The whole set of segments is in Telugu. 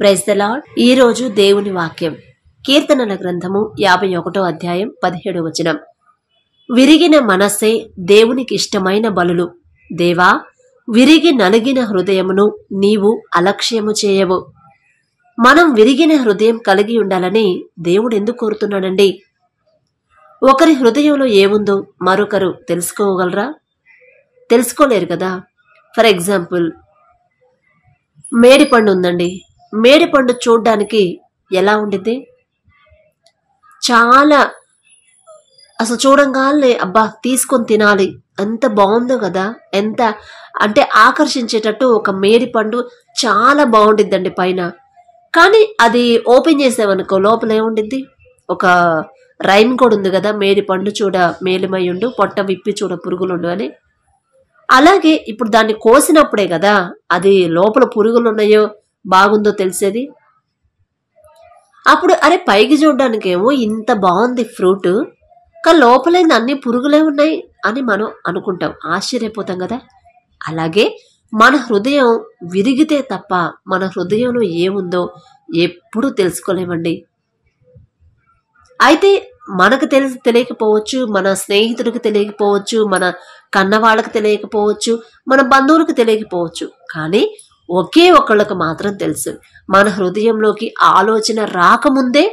Praise the lord. ఈ రోజు దేవుని వాక్యం కీర్తనల గ్రంథము 51వ అధ్యాయం 17వ వచనం. విరిగిన మనస్సే దేవునికి ఇష్టమైన బలులు. దేవా, విరిగి నలిగిన హృదయమును నీవు అలక్ష్యము చేయవు. మనం విరిగిన హృదయం కలిగి ఉండాలని దేవుడు ఎందుకు కోరుతున్నాడండి? ఒకరి హృదయంలో ఏముందో మరొకరు తెలుసుకోగలరా? తెలుసుకోలేరు కదా. ఫర్ ఎగ్జాంపుల్, మేడిపండు ఉందండి. మేడిపండు చూడ్డానికి ఎలా ఉండిద్ది? చాలా అసలు చూడంగానే అబ్బా తీసుకొని తినాలి, ఎంత బాగుందో కదా. ఎంత అంటే ఆకర్షించేటట్టు ఒక మేడిపండు చాలా బాగుండిద్దండి పైన. కానీ అది ఓపెన్ చేసామనుకో లోపల ఏముండిద్ది? ఒక రైమ్ కూడా ఉంది కదా, మేడిపండు చూడ మేలిమయ్యుండు, పొట్ట విప్పి చూడ పురుగులుండు అని. అలాగే ఇప్పుడు దాన్ని కోసినప్పుడే కదా అది లోపల పురుగులు ఉన్నాయో బాగుందో తెలిసేది. అప్పుడు అరే పైకి చూడడానికేమో ఇంత బాగుంది ఫ్రూట్, కానీ లోపలైంది అన్ని పురుగులే ఉన్నాయి అని మనం అనుకుంటాం, ఆశ్చర్యపోతాం కదా. అలాగే మన హృదయం విరిగితే తప్ప మన హృదయంలో ఏముందో ఎప్పుడూ తెలుసుకోలేమండి. అయితే మనకు తెలియకపోవచ్చు, మన స్నేహితుడికి తెలియకపోవచ్చు, మన కన్నవాళ్ళకి తెలియకపోవచ్చు, మన బంధువులకు తెలియకపోవచ్చు, కానీ ఒకే ఒకళ్ళకు మాత్రం తెలుసు. మన హృదయంలోకి ఆలోచన రాకముందే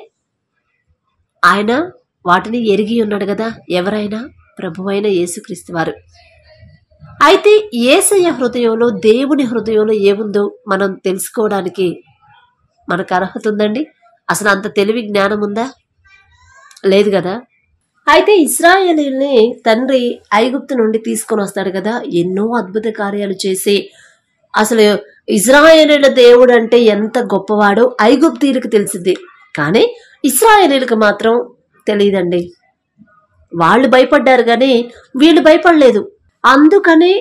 ఆయన వాటిని ఎరిగి ఉన్నాడు కదా. ఎవరైనా? ప్రభువైన యేసుక్రీస్తు వారు. అయితే యేసయ్య హృదయంలో, దేవుని హృదయంలో ఏముందో మనం తెలుసుకోవడానికి మనకు అర్హత ఉందండి? అసలు అంత తెలివి జ్ఞానం ఉందా? లేదు కదా. అయితే ఇశ్రాయేలీయుల్ని తండ్రి ఐగుప్తు నుండి తీసుకొని వస్తాడు కదా, ఎన్నో అద్భుత కార్యాలు చేసి. అసలు ఇశ్రాయేలీయుల దేవుడు అంటే ఎంత గొప్పవాడో ఐగుప్తీయులకు తెలిసింది, కానీ ఇశ్రాయేలీయులకు మాత్రం తెలియదండి. వాళ్ళు భయపడ్డారు కానీ వీళ్ళు భయపడలేదు. అందుకనే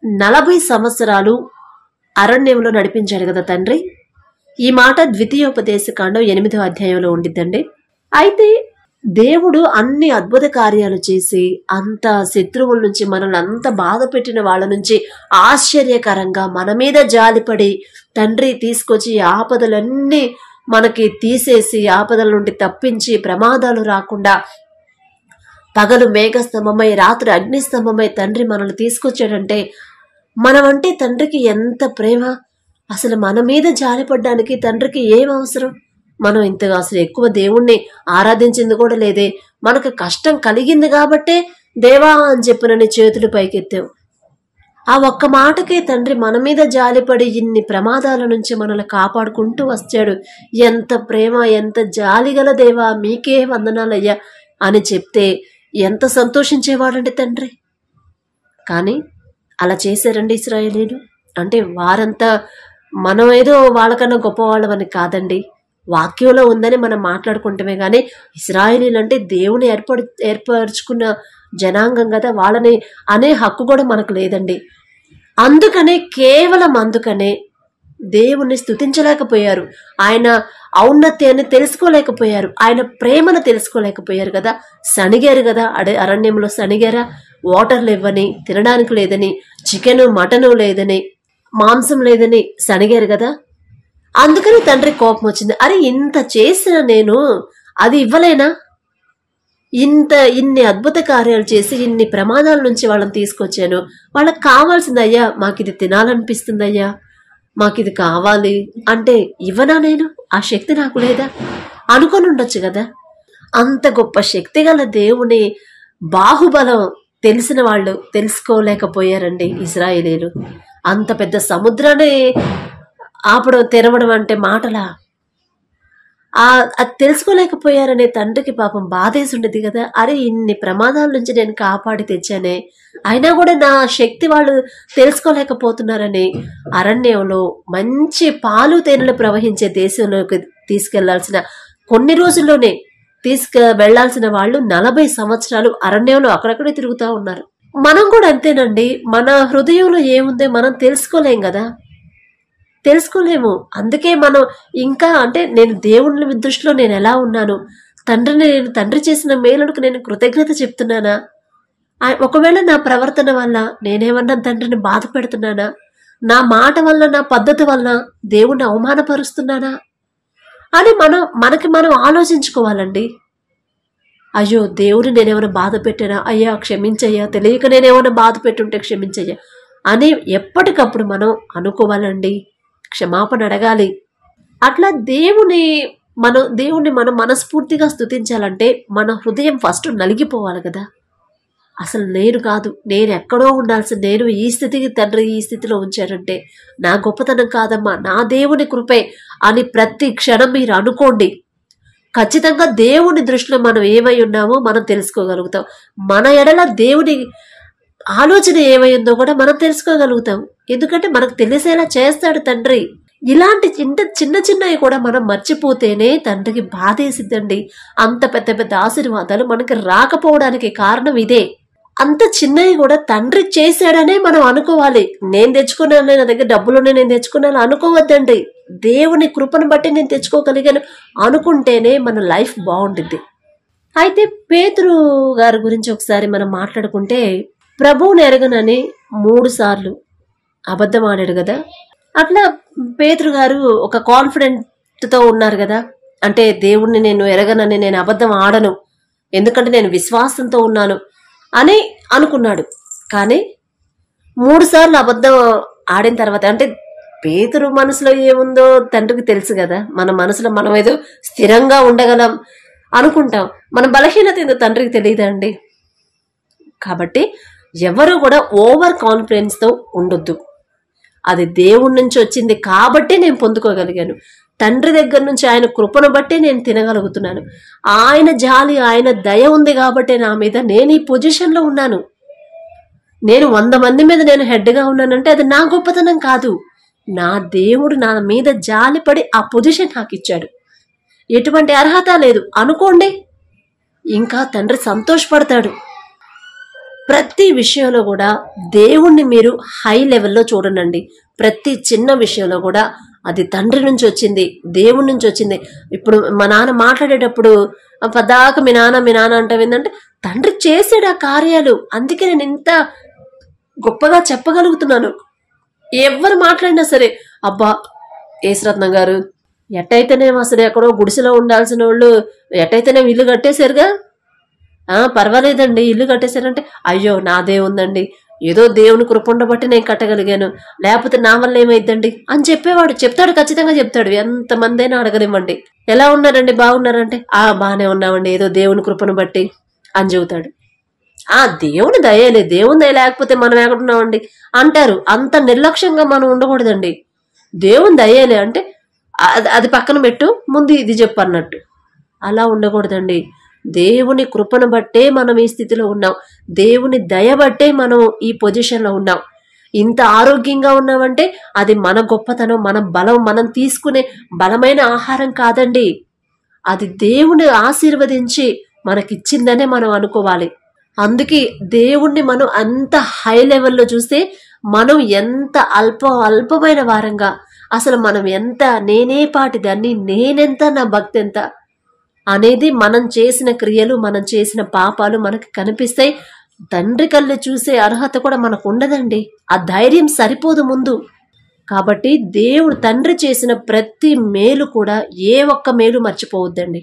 40 సంవత్సరాలు అరణ్యంలో నడిపించాడు కదా తండ్రి. ఈ మాట ద్వితీయోపదేశకాండం 8వ అధ్యాయంలో ఉండిద్దండి. అయితే దేవుడు అన్ని అద్భుత కార్యాలు చేసి అంత శత్రువుల నుంచి, మనల్ని అంత బాధ పెట్టిన వాళ్ళ నుంచి ఆశ్చర్యకరంగా మన మీద జాలిపడి తండ్రి తీసుకొచ్చి ఆపదలన్నీ మనకి తీసేసి, ఆపదల నుండి తప్పించి, ప్రమాదాలు రాకుండా పగలు మేఘస్తంభమై రాత్రి అగ్నిస్తంభమై తండ్రి మనల్ని తీసుకొచ్చాడంటే మనమంటే తండ్రికి ఎంత ప్రేమ. అసలు మన మీద జాలిపడ్డానికి తండ్రికి ఏం అవసరం? మనం ఇంతగా అసలు ఎక్కువ దేవుణ్ణి ఆరాధించింది కూడా లేదే. మనకు కష్టం కలిగింది కాబట్టే దేవా అని చెప్పినని చేతులు పైకెత్తాం. ఆ ఒక్క మాటకే తండ్రి మన మీద జాలిపడి ఇన్ని ప్రమాదాల నుంచి మనల్ని కాపాడుకుంటూ వచ్చాడు. ఎంత ప్రేమ, ఎంత జాలిగల దేవా, మీకే వందనాలయ్యా అని చెప్తే ఎంత సంతోషించేవాడండి తండ్రి. కానీ అలా చేశారండి ఇశ్రాయేలీయులు. అంటే వారంతా మనం ఏదో వాళ్ళకన్నా గొప్పవాళ్ళమని కాదండి, వాక్యంలో ఉందని మనం మాట్లాడుకుంటామే. కానీ ఇశ్రాయేలీయులు అంటే దేవుని ఏర్పరచుకున్న జనాంగం కదా, వాళ్ళని అనే హక్కు కూడా మనకు లేదండి. అందుకనే, కేవలం అందుకనే దేవుణ్ణి స్తుతించలేకపోయారు, ఆయన ఔన్నత్యాన్ని తెలుసుకోలేకపోయారు, ఆయన ప్రేమను తెలుసుకోలేకపోయారు కదా. సణిగారు కదా, అరణ్యంలో సణిగారా? వాటర్లు ఇవ్వని, తినడానికి లేదని, చికెను మటను లేదని, మాంసం లేదని సణిగారు కదా. అందుకని తండ్రి కోపం వచ్చింది. అరే ఇంత చేసిన నేను అది ఇవ్వలేనా? ఇన్ని అద్భుత కార్యాలు చేసి ఇన్ని ప్రమాదాల నుంచి వాళ్ళని తీసుకొచ్చాను, వాళ్ళకి కావాల్సిందయ్యా, మాకు ఇది తినాలనిపిస్తుందయ్యా, మాకు ఇది కావాలి అంటే ఇవ్వనా నేను? ఆ శక్తి నాకు లేదా అనుకొని ఉండొచ్చు కదా. అంత గొప్ప శక్తి గల దేవుని బాహుబలం తెలిసిన వాళ్ళు తెలుసుకోలేకపోయారండి ఇశ్రాయేలీయులు. అంత పెద్ద సముద్రాన్ని ఆపడం, తెరవడం అంటే మాటలా? అది తెలుసుకోలేకపోయారనే తండ్రికి పాపం బాధేసి ఉండేది కదా. అరే ఇన్ని ప్రమాదాల నుంచి నేను కాపాడి తెచ్చానే, అయినా కూడా నా శక్తి వాళ్ళు తెలుసుకోలేకపోతున్నారని అరణ్యంలో మంచి పాలు తేనెలు ప్రవహించే దేశంలోకి తీసుకెళ్లాల్సిన కొన్ని రోజుల్లోనే వెళ్లాల్సిన వాళ్ళు 40 సంవత్సరాలు అరణ్యంలో అక్కడక్కడే తిరుగుతూ ఉన్నారు. మనం కూడా అంతేనండి. మన హృదయంలో ఏముందో మనం తెలుసుకోలేం కదా, తెలుసుకోలేము. అందుకే మనం ఇంకా అంటే నేను దేవుని దృష్టిలో నేను ఎలా ఉన్నాను, తండ్రి చేసిన మేలులకు నేను కృతజ్ఞత చెప్తున్నానా? ఒకవేళ నా ప్రవర్తన వల్ల నేనేమన్నా తండ్రిని బాధ పెడుతున్నానా? నా మాట వల్ల, నా పద్ధతి వల్ల దేవుణ్ణి అవమానపరుస్తున్నానా అని మనకి మనం ఆలోచించుకోవాలండి. అయ్యో దేవుడు నేనేమైనా బాధ పెట్టానా, అయ్యా క్షమించయ్యా, తెలియక నేనేమైనా బాధ పెట్టుంటే క్షమించయ్యా అని ఎప్పటికప్పుడు మనం అనుకోవాలండి, క్షమాపణ అడగాలి. అట్లా దేవుణ్ణి మనం మనస్ఫూర్తిగా స్తుతించాలంటే మన హృదయం ఫస్ట్ నలిగిపోవాలి కదా. అసలు నేను కాదు, నేను ఎక్కడో ఉండాల్సిన నేను ఈ స్థితికి తండ్రి ఈ స్థితిలో ఉంచాడంటే నా గొప్పతనం కాదమ్మా, నా దేవుని కృపే అని ప్రతి క్షణం మీరు అనుకోండి. ఖచ్చితంగా దేవుని దృష్టిలో మనం ఏమై ఉన్నామో మనం తెలుసుకోగలుగుతాం. మన ఎడల దేవుని ఆలోచన ఏమైందో కూడా మనం తెలుసుకోగలుగుతాం. ఎందుకంటే మనకు తెలిసేలా చేస్తాడు తండ్రి. ఇలాంటి చిన్న చిన్నవి కూడా మనం మర్చిపోతేనే తండ్రికి బాధేసిద్దండి. అంత పెద్ద పెద్ద ఆశీర్వాదాలు మనకి రాకపోవడానికి కారణం ఇదే. అంత చిన్నవి కూడా తండ్రి చేశాడనే మనం అనుకోవాలి. నేను తెచ్చుకున్నాను, నా దగ్గర డబ్బులునే నేను తెచ్చుకున్నాను అనుకోవద్దండి. దేవుని కృపను బట్టి నేను తెచ్చుకోగలిగాను అనుకుంటేనే మన లైఫ్ బాగుంటుంది. అయితే పేతురు గారి గురించి ఒకసారి మనం మాట్లాడుకుంటే, ప్రభువుని ఎరగనని 3 సార్లు అబద్ధం ఆడాడు కదా. అట్లా పేతురు గారు ఒక కాన్ఫిడెంట్తో ఉన్నారు కదా. అంటే దేవుణ్ణి నేను ఎరగనని, నేను అబద్ధం ఆడను, ఎందుకంటే నేను విశ్వాసంతో ఉన్నాను అని అనుకున్నాడు. కానీ 3 సార్లు అబద్ధం ఆడిన తర్వాత, అంటే పేతురు మనసులో ఏముందో తండ్రికి తెలుసు కదా. మన మనసులో మనం ఏదో స్థిరంగా ఉండగలం అనుకుంటాం, మన బలహీనత ఏందో తండ్రికి తెలియదండి. కాబట్టి ఎవరు కూడా ఓవర్ కాన్ఫిడెన్స్తో ఉండొద్దు. అది దేవుడి నుంచి వచ్చింది కాబట్టి నేను పొందుకోగలిగాను, తండ్రి దగ్గర నుంచి ఆయన కృపను బట్టి నేను తినగలుగుతున్నాను, ఆయన జాలి ఆయన దయ ఉంది కాబట్టి నా మీద నేను ఈ పొజిషన్లో ఉన్నాను. నేను 100 మంది మీద నేను హెడ్గా ఉన్నానంటే అది నా గొప్పతనం కాదు, నా దేవుడు నా మీద జాలిపడి ఆ పొజిషన్ నాకు ఇచ్చాడు. ఎటువంటి అర్హత లేదు అనుకోండి, ఇంకా తండ్రి సంతోషపడతాడు. ప్రతి విషయంలో కూడా దేవుణ్ణి మీరు హై లెవెల్లో చూడండి. ప్రతి చిన్న విషయంలో కూడా అది తండ్రి నుంచి వచ్చింది, దేవుడి నుంచి వచ్చింది. ఇప్పుడు మా నాన్న మాట్లాడేటప్పుడు పదాక మీ నాన్న అంటావేందంటే తండ్రి చేసాడు ఆ కార్యాలు, అందుకే నేను ఇంత గొప్పగా చెప్పగలుగుతున్నాను. ఎవరు మాట్లాడినా సరే, అబ్బా యేసురత్నం గారు ఎట్టయితేనేమో అసలు ఎక్కడో గుడిసెలో ఉండాల్సిన వాళ్ళు ఎట్టయితేనేమో ఇల్లు కట్టేశారుగా, పర్వాలేదండి ఇల్లు కట్టేశారంటే, అయ్యో నాదే ఉందండి, ఏదో దేవుని కృప ఉండబట్టి నేను కట్టగలిగాను, లేకపోతే నా వల్ల ఏమైందండి అని చెప్తాడు, ఖచ్చితంగా చెప్తాడు. ఎంతమంది అయినా అడగనివ్వండి, ఎలా ఉన్నారండి బాగున్నారంటే బాగానే ఉన్నామండి ఏదో దేవుని కృపను బట్టి అని చెబుతాడు. దేవుని దయలే, దేవుని దయ లేకపోతే మనం ఎక్కడున్నామండి అంటారు. అంత నిర్లక్ష్యంగా మనం ఉండకూడదండి. దేవుని దయలే అంటే అది పక్కన పెట్టు, ముందు ఇది చెప్పు అన్నట్టు అలా ఉండకూడదండి. దేవుని కృపను బట్టే మనం ఈ స్థితిలో ఉన్నాం, దేవుని దయ బట్టే మనం ఈ పొజిషన్లో ఉన్నాం. ఇంత ఆరోగ్యంగా ఉన్నామంటే అది మన గొప్పతనం, మన బలం, మనం తీసుకునే బలమైన ఆహారం కాదండి, అది దేవుని ఆశీర్వదించి మనకిచ్చిందనే మనం అనుకోవాలి. అందుకే దేవుణ్ణి మనం అంత హై లెవెల్లో చూస్తే మనం ఎంత అల్పమైన వారంగా, అసలు మనం ఎంత నేనే పాటిదాన్ని, నేనెంత, నా భక్తి ఎంత అనేది మనం చేసిన క్రియలు, మనం చేసిన పాపాలు మనకు కనిపిస్తాయి. తండ్రి కళ్ళు చూసే అర్హత కూడా మనకు ఉండదండి, ఆ ధైర్యం సరిపోదు ముందు. కాబట్టి దేవుడు తండ్రి చేసిన ప్రతి మేలు కూడా ఏ ఒక్క మేలు మర్చిపోవద్దండి.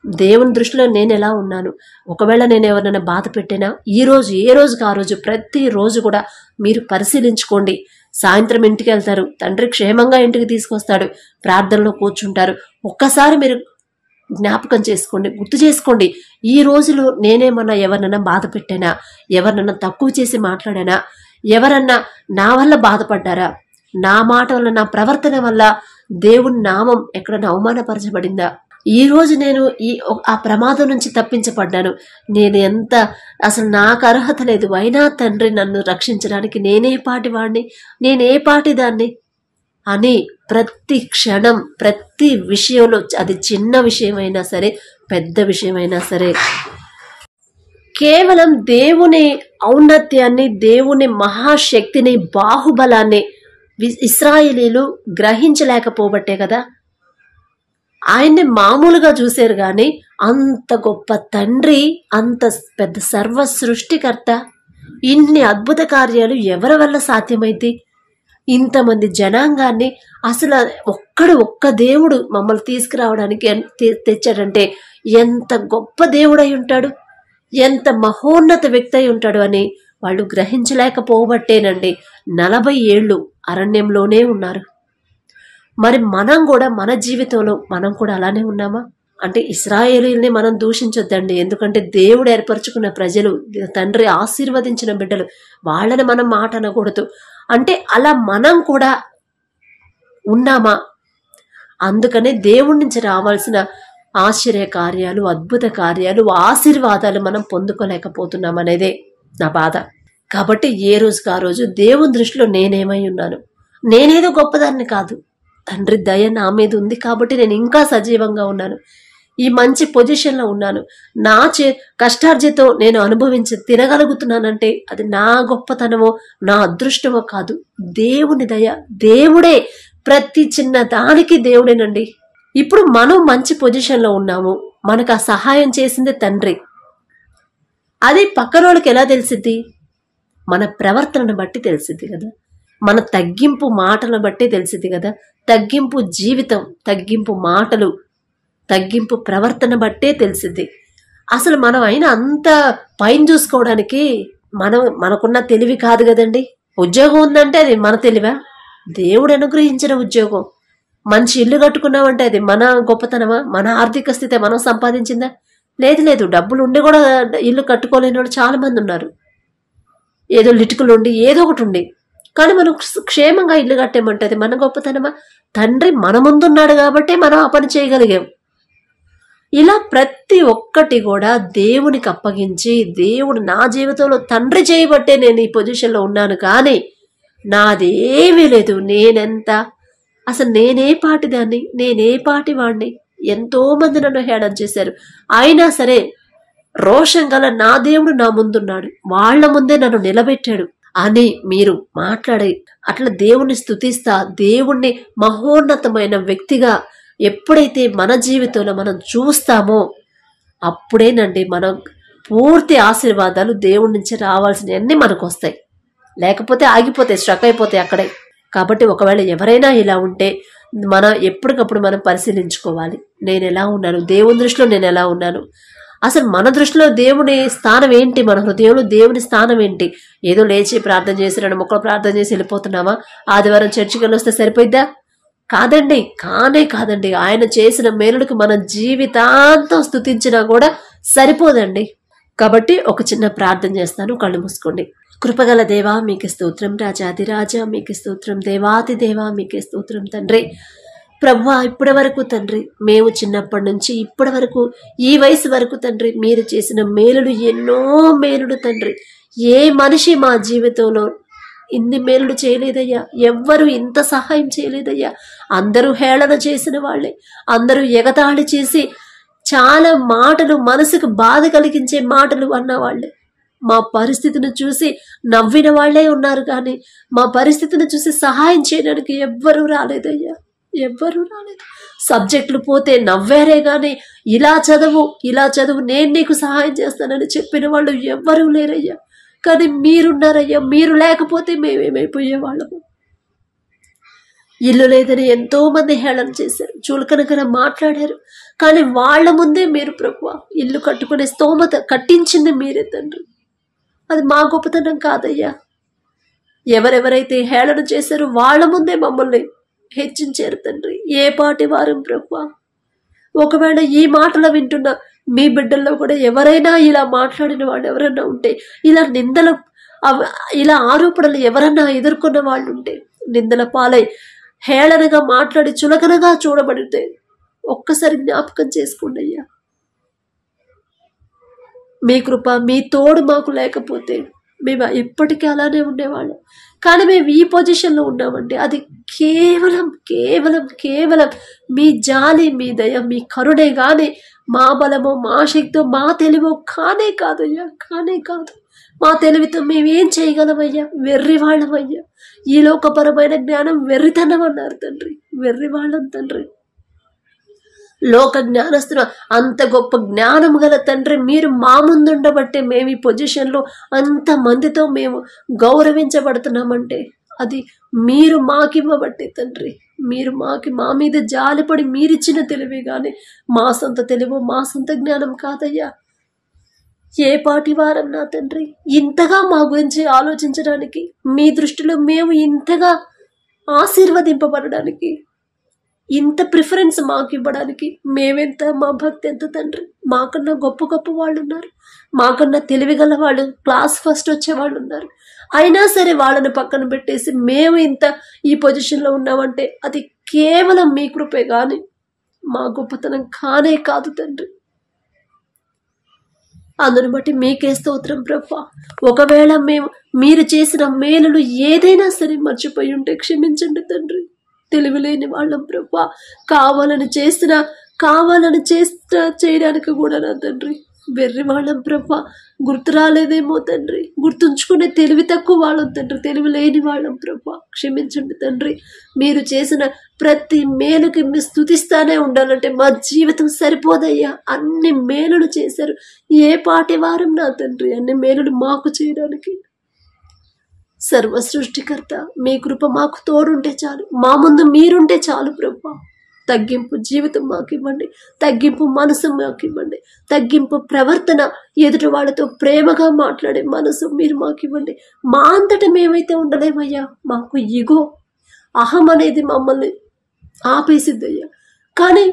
దేవుని దృష్టిలో నేను ఎలా ఉన్నాను, ఒకవేళ నేను ఎవరైనా బాధ పెట్టినా ఏ రోజుకి ఆ రోజు ప్రతిరోజు కూడా మీరు పరిశీలించుకోండి. సాయంత్రం ఇంటికి వెళ్తారు, తండ్రి క్షేమంగా ఇంటికి తీసుకొస్తాడు, ప్రార్థనలో కూర్చుంటారు. ఒక్కసారి మీరు జ్ఞాపకం చేసుకోండి, గుర్తు చేసుకోండి, ఈ రోజులో నేనేమన్నా ఎవరినన్నా బాధ పెట్టానా, ఎవరినన్నా తక్కువ చేసి మాట్లాడానా, ఎవరన్నా నా వల్ల బాధపడ్డారా, నా మాట వల్ల, నా ప్రవర్తన వల్ల దేవుని నామం ఎక్కడన్నా అవమానపరచబడిందా, ఈ రోజు నేను ఆ ప్రమాదం నుంచి తప్పించబడ్డాను, నేను ఎంత అసలు నాకు అర్హత లేదు, అయినా తండ్రి నన్ను రక్షించడానికి నేనే పాటివాడిని, నేనే పాటిదాన్ని అని ప్రతి క్షణం ప్రతి విషయంలో, అది చిన్న విషయమైనా సరే పెద్ద విషయమైనా సరే, కేవలం దేవుని ఔన్నత్యాన్ని, దేవుని మహాశక్తిని, బాహుబలాన్ని ఇశ్రాయేలీలు గ్రహించలేకపోబట్టే కదా ఆయన్ని మామూలుగా చూశారు. కానీ అంత గొప్ప తండ్రి, అంత పెద్ద సర్వ సృష్టికర్త, ఇన్ని అద్భుత కార్యాలు ఎవరి వల్ల సాధ్యమైంది? ఇంతమంది జనాంగాన్ని అసలు ఒక్క దేవుడు మమ్మల్ని తీసుకురావడానికి తెచ్చాడంటే ఎంత గొప్ప దేవుడై ఉంటాడు, ఎంత మహోన్నత వ్యక్తి అయి ఉంటాడు అని వాళ్ళు గ్రహించలేకపోబట్టేనండి 40 ఏళ్ళు అరణ్యంలోనే ఉన్నారు. మరి మనం కూడా మన జీవితంలో మనం కూడా అలానే ఉన్నామా? అంటే ఇశ్రాయేలీయుల్ని మనం దూషించొద్దండి, ఎందుకంటే దేవుడు ఏర్పరచుకున్న ప్రజలు, తండ్రి ఆశీర్వదించిన బిడ్డలు, వాళ్ళని మనం మాట అనకూడదు. అంటే అలా మనం కూడా ఉన్నామా? అందుకనే దేవుడి నుంచి రావాల్సిన ఆశ్చర్య కార్యాలు, అద్భుత కార్యాలు, ఆశీర్వాదాలు మనం పొందుకోలేకపోతున్నాం అనేదే నా బాధ. కాబట్టి ఏ రోజుకి ఆ రోజు దేవుని దృష్టిలో నేనేమై ఉన్నాను, నేనేదో గొప్పదాన్ని కాదు, తండ్రి దయ నా మీద ఉంది కాబట్టి నేను ఇంకా సజీవంగా ఉన్నాను, ఈ మంచి పొజిషన్లో ఉన్నాను, నా కష్టార్జితో నేను అనుభవించి తినగలుగుతున్నానంటే అది నా గొప్పతనమో నా అదృష్టమో కాదు, దేవుని దయ. దేవుడే, ప్రతి చిన్న దానికి దేవుడేనండి. ఇప్పుడు మనం మంచి పొజిషన్లో ఉన్నాము, మనకు ఆ సహాయం చేసింది తండ్రి. అది పక్కన వాళ్ళకి ఎలా తెలిసిద్ది? మన ప్రవర్తనను బట్టి తెలిసిద్ది కదా, మన తగ్గింపు మాటలను బట్టి తెలిసిద్ది కదా, తగ్గింపు జీవితం, తగ్గింపు మాటలు, తగ్గింపు ప్రవర్తన బట్టే తెలిసిద్ది. అసలు మనం అయినా అంత పైన చూసుకోవడానికి మనకున్న తెలివి కాదు కదండి. ఉద్యోగం ఉందంటే అది మన తెలివా? దేవుడు అనుగ్రహించిన ఉద్యోగం. మంచి ఇల్లు కట్టుకున్నామంటే అది మన గొప్పతనమా? మన ఆర్థిక స్థితి మనం సంపాదించిందా? లేదు. డబ్బులు ఉండి కూడా ఇల్లు కట్టుకోలేని వాళ్ళు చాలా మంది ఉన్నారు. ఏదో లిటుకులు ఉండి ఏదో ఒకటి ఉండి, కానీ మనం క్షేమంగా ఇల్లు కట్టామంటే అది మన గొప్పతనమా? తండ్రి మన ముందున్నాడు కాబట్టి మనం ఆ పని చేయగలిగాం. ఇలా ప్రతి ఒక్కటి కూడా దేవునికి అప్పగించి, దేవుడు నా జీవితంలో తండ్రి చేయబట్టే నేను ఈ పొజిషన్లో ఉన్నాను, కానీ నాదేమీ లేదు. నేనెంత, అసలు నేనే పాటిదాన్ని, నేనే పాటి వాడిని. ఎంతో మంది నన్ను హేళన చేశారు, అయినా సరే రోషం గల నా దేవుడు నా ముందున్నాడు, వాళ్ళ ముందే నన్ను నిలబెట్టాడు అని మీరు మాట్లాడి అట్లా దేవుణ్ణి స్తుతిస్తా, దేవుణ్ణి మహోన్నతమైన వ్యక్తిగా ఎప్పుడైతే మన జీవితంలో మనం చూస్తామో అప్పుడేనండి మనం పూర్తి ఆశీర్వాదాలు దేవుడి నుంచి రావాల్సినవన్నీ మనకు వస్తాయి. లేకపోతే ఆగిపోతాయి, స్ట్రక్ అయిపోతాయి అక్కడే. కాబట్టి ఒకవేళ ఎవరైనా ఇలా ఉంటే మనం ఎప్పటికప్పుడు మనం పరిశీలించుకోవాలి, నేను ఎలా ఉన్నాను, దేవుని దృష్టిలో నేను ఎలా ఉన్నాను, అసలు మన దృష్టిలో దేవుని స్థానం ఏంటి, మన హృదయంలో దేవుని స్థానం ఏంటి. ఏదో లేచి ప్రార్థన చేసి 2 ముక్కలు ప్రార్థన చేసి వెళ్ళిపోతున్నామా? ఆదివారం చర్చికి వెళ్ళి వస్తే సరిపోయిద్దా? కాదండి, కాదండి. ఆయన చేసిన మేలుడికి మన జీవితాంతం స్తుతించినా కూడా సరిపోదండి. కాబట్టి ఒక చిన్న ప్రార్థన చేస్తాను, కళ్ళు మూసుకోండి. కృపగల దేవా మీకే స్తోత్రం, రాజాదిరాజా మీకే స్తోత్రం, దేవాతి దేవా మీకే స్తోత్రం తండ్రి. ప్రభువా, ఇప్పటి వరకు తండ్రి, మేము చిన్నప్పటి నుంచి ఇప్పటి వరకు ఈ వయసు వరకు తండ్రి మీరు చేసిన మేలుడు ఎన్నో మేలుడు తండ్రి. ఏ మనిషి మా జీవితంలో ఇన్ని మేలుడు చేయలేదయ్యా, ఎవ్వరు ఇంత సహాయం చేయలేదయ్యా. అందరూ హేళన చేసిన వాళ్ళే, అందరూ ఎగతాళి చేసి చాలా మాటలు, మనసుకు బాధ కలిగించే మాటలు అన్నవాళ్లే. మా పరిస్థితిని చూసి నవ్విన వాళ్లే ఉన్నారు, కానీ మా పరిస్థితిని చూసి సహాయం చేయడానికి ఎవ్వరూ రాలేదయ్యా, ఎవ్వరూ రాలేదు. సబ్జెక్టులు పోతే నవ్వారే గాని ఇలా చదువు నేను నీకు సహాయం చేస్తానని చెప్పిన వాళ్ళు ఎవ్వరూ లేరయ్యా. కానీ మీరున్నారయ్యా, మీరు లేకపోతే మేమేమైపోయేవాళ్ళము. ఇల్లు లేదని ఎంతో మంది హేళన చేశారు, చులకనగా మాట్లాడారు, కానీ వాళ్ళ ముందే మీరు ప్రభువా ఇల్లు కట్టుకునే స్తోమత కట్టించింది మీరే తండ్రి. అది మా గొప్పతనం కాదయ్యా. ఎవరెవరైతే హేళన చేశారో వాళ్ళ ముందే మమ్మల్ని హెచ్చించారు తండ్రి. ఏ పాటి వారం ప్రభువా. ఒకవేళ ఈ మాటలు వింటున్న మీ బిడ్డల్లో కూడా ఎవరైనా ఇలా మాట్లాడిన వాళ్ళు ఎవరైనా ఉంటే, ఇలా నిందలు, ఇలా ఆరోపణలు ఎవరన్నా ఎదుర్కొన్న వాళ్ళు ఉంటే, నిందల పాలై హేళనగా మాట్లాడి చులకనగా చూడబడితే ఒక్కసారి జ్ఞాపకం చేసుకోండి అయ్యా. మీ కృప, మీ తోడు మాకు లేకపోతే మేము ఎప్పటికీ అలానే ఉండేవాళ్ళం. కానీ మేము ఈ పొజిషన్లో ఉన్నామంటే అది కేవలం కేవలం కేవలం మీ జాలి, మీ దయ, మీ కరుణే. కానీ మా బలమో, మా శక్తో, మా తెలివో కానే కాదయ్యా, కానే కాదు. మా తెలివితో మేమేం చేయగలమయ్యా? వెర్రివాళ్ళమయ్యా. ఈ లోకపరమైన జ్ఞానం వెర్రితనం అన్నారు తండ్రి, వెర్రివాళ్ళం తండ్రి. లోక జ్ఞానస్తున్న అంత గొప్ప జ్ఞానం గల తండ్రి మీరు మా ముందుండబట్టే మేము ఈ పొజిషన్లో అంతమందితో మేము గౌరవించబడుతున్నామంటే అది మీరు మాకివ్వబట్టి తండ్రి, మీరు మా మీద జాలిపడి మీరిచ్చిన తెలివి గాని మా సొంత తెలివి, మా సొంత జ్ఞానం కాదయ్యా. ఏ పాటి వారం నా తండ్రి ఇంతగా మా గురించి ఆలోచించడానికి, మీ దృష్టిలో మేము ఇంతగా ఆశీర్వదింపబడడానికి, ఇంత ప్రిఫరెన్స్ మాకు ఇవ్వడానికి మేమెంత, మా భక్తి ఎంత తండ్రి. మాకన్నా గొప్ప గొప్ప వాళ్ళు ఉన్నారు, మాకన్నా తెలివిగల వాళ్ళు, క్లాస్ ఫస్ట్ వచ్చే వాళ్ళు ఉన్నారు. అయినా సరే వాళ్ళని పక్కన పెట్టేసి మేము ఇంత ఈ పొజిషన్లో ఉన్నామంటే అది కేవలం మీ కృపే కానీ మా గొప్పతనం కానే కాదు తండ్రి. అందును బట్టి మీకే స్తోత్రం ప్రభా. ఒకవేళ మీరు చేసిన మేలులు ఏదైనా సరే మర్చిపోయి ఉంటే క్షమించండి తండ్రి. తెలివిలేని వాళ్ళం ప్రభా, కావాలని చేయడానికి కూడా నా తండ్రి వెర్రి వాళ్ళం ప్రభా. గుర్తు రాలేదేమో తండ్రి, గుర్తుంచుకునే తెలివి తక్కువ వాళ్ళం తండ్రి, తెలివి లేని వాళ్ళం ప్రభా. క్షమించండి తండ్రి. మీరు చేసిన ప్రతి మేలుకి మీరు స్తుతిస్తానే ఉండాలంటే మా జీవితం సరిపోదయ్యా. అన్ని మేలులు చేశారు, ఏ పాటి వారం నా తండ్రి అన్ని మేలులు మాకు చేయడానికి. సర్వ సృష్టికర్త మీ కృప మాకు తోడుంటే చాలు, మా ముందు మీరుంటే చాలు ప్రభా. తగ్గింపు జీవితం మాకు ఇవ్వండి, తగ్గింపు మనసు మాకు ఇవ్వండి, తగ్గింపు ప్రవర్తన, ఎదుటి వాళ్ళతో ప్రేమగా మాట్లాడే మనసు మీరు మాకు ఇవ్వండి. మా అంతటా మేమైతే ఉండలేమయ్యా. మాకు ఇగో, అహం అనేది మమ్మల్ని ఆపేసిద్దయ్యా. కానీ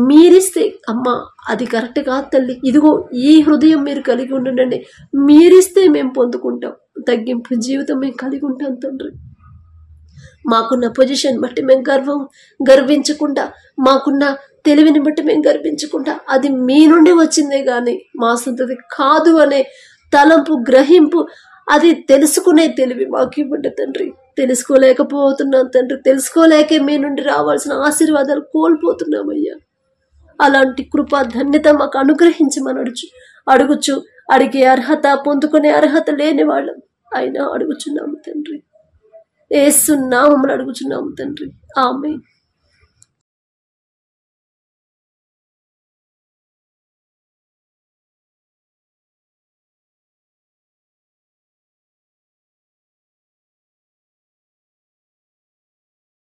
మీరిస్తే అమ్మా అది కరెక్ట్ కాదు తల్లి, ఇదిగో ఈ హృదయం మీరు కలిగి ఉండండి, మీరిస్తే మేము పొందుకుంటాం. తగ్గింపు జీవితం మేము కలిగి ఉంటాం తండ్రి. మాకున్న పొజిషన్ బట్టి మేము గర్వించకుండా, మాకున్న తెలివిని బట్టి మేము గర్వించకుండా, అది మీ నుండి వచ్చిందే కానీ మా సొంతది కాదు అనే తలంపు, గ్రహింపు, అది తెలుసుకునే తెలివి మాకు ఇవ్వండి తండ్రి. తెలుసుకోలేకపోతున్నాం తండ్రి, తెలుసుకోలేకే మీ నుండి రావాల్సిన ఆశీర్వాదాలు కోల్పోతున్నామయ్యా. అలాంటి కృపా ధన్యత మాకు అనుగ్రహించమని అడిగే అర్హత, పొందుకునే అర్హత లేని వాళ్ళం అయినా అడుగుచున్నాము తండ్రి. యేసు నామమున అడుగుచున్నాము తండ్రి. ఆమేన్.